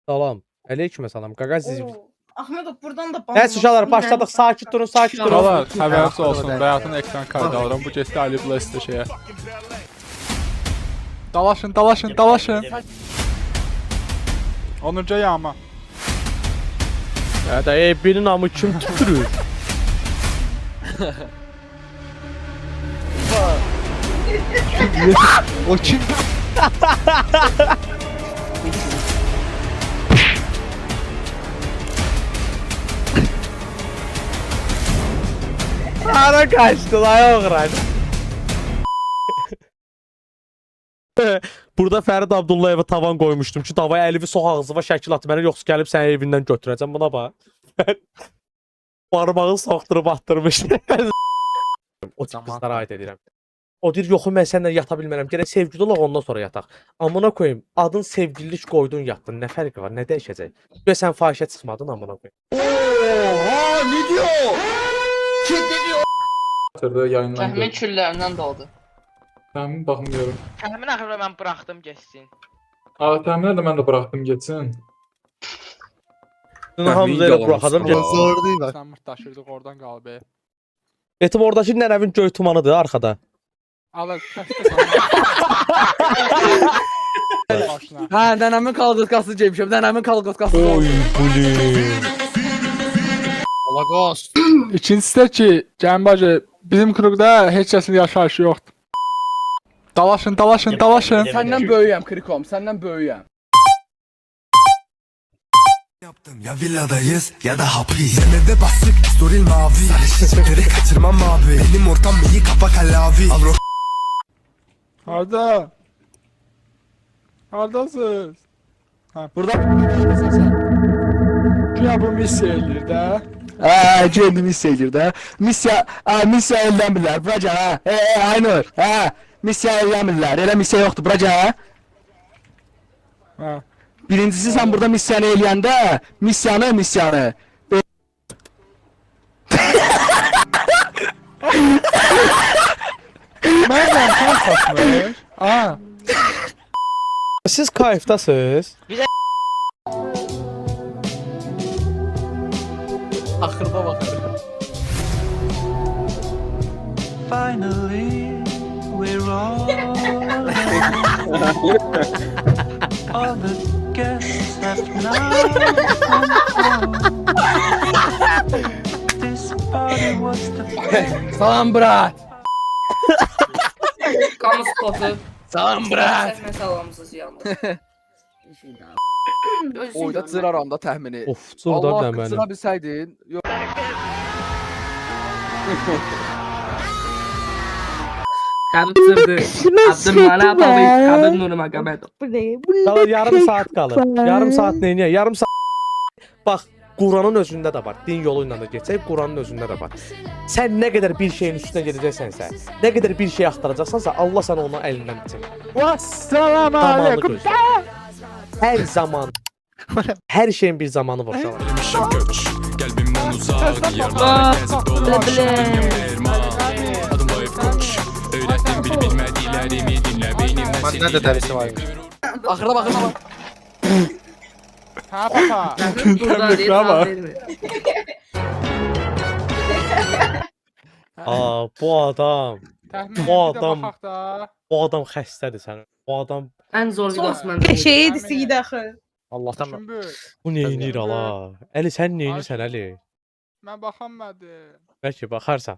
Salam. Aleyküm salam. Qaqaziz. Ahmedov buradan da Nəysə uşaqlar başladıq. Sakit durun, sakit durun. Uşaqlar, xəbəriniz olsun. Bayatın ekran kaydı alıram. Bu gesti Ali Blast'da şeyə. Dalaşın, dalaşın, dalaşın. Onurca yağma. Hədə birinin namı kim tüpürür? O kim? Ara kaçtı la oğran. Burada Fərid Abdullayeva tavan qoymuşdum ki, davaya Əlivi sox ağzıva şəkil at mənə, yoxsa gəlib səni evindən götürəcəm. Buna bax. Barmağı soxdurub atdırmış. O tip qızlara aid edirəm. O deyir, yoxu mən səninlə yata bilmərəm. Gərək sevgili olaq, ondan sonra yataq. Amına koyayım, adın sevgililik qoydun yatdın. Nə fərqi var, nə dəyişəcək? Və sən fahişə çıxmadın, amına koyayım. Oha, ne diyor? Yayınlandı. Təxmin küllərindən doğdu. Təmin baxmıyorum. Təmin axırda mən buraxdım geçsin. Təminə də mən də buraxdım geçsin. Dün hamıza elə buraxadım ki. Zor değil bak. Sən mırtdaşırdıq oradan qalıb. Etim oradakı nənəvin göy tumanıdır arkada. Alır. Başına. Ha, dənəmin kalqıskası ceymişəm, dənəmin kalqıskası. Alagos. İkincisi də ki, Cəmbacı, bizim klubda heç kəsin yaşayışı yoxdur. Dalaşın, dalaşın, dalaşın. Səndən böyüyəm Krikom, səndən böyüyəm. Yaptım ya villadayız ya da hapis. Zemede basık storil mavi. Sarışıkları kaçırmam abi. Benim ortam iyi kafa kalavi. Al Harda? Hardasınız? Burada Güya bu missiya eləyir də. kendi misya edir də. Misya eldən bilər, buraca ha. Aynur, misya eldən bilər. Elə misya yoxdur, buraca ha. Ha. Birincisi sen burada misyanı eləyəndə, misyanı. Mənlə sən saçmış. Aa. Siz kayıfdasınız? Axırda baxırıq. Finally, we're all alone. All the guests have now gone home. This party was the best. Salam brat. Kamu spotu. Salam brat. Səhnə salamsız yalnız. Oyda cıraram da təxmini. Of, cırda Allah nə haqqı mənim. cıra bilsəydin. Yox. Karıtırdı. Abdüm bana tabi. Kabin Nurma Gamedo. Qalan yarım saat qalır. Yarım saat neyniyək? Yarım saat. Bax, Quranın özündə də var. Din yolu ilə də geçək, Quranın özündə də var. Sən nə qədər bir şeyin üstünə gedəcəksənsə, nə qədər bir şey axtaracaqsansa, Allah sənə onu əlindən bitir. Vəssalam Zamanı aleykum. gözlə. Hər zaman, hər şeyin bir zamanı var uşaqlar. Vermişim göç. Kalbimden uzak yerlere gezip dolaşan verma. Adım Vahip Koç. Öğrettim bil bilmediklerimi dinle beynimden Məndən də dərisi var. Axırda baxırıq. Ha papa. Burada deyil, Bravo. cavab vermir. Aa, bu adam, Təxmin Bu bir də adam- baxaq da. bu adam xəstədir sən. Bu adam, Ən zor videosu məndə. Şeydi siydi axı. Allahdan Şümbül, bu neynir ala? Əli sən neynirsən Əli? mən baxamadım. Bəlkə baxarsan.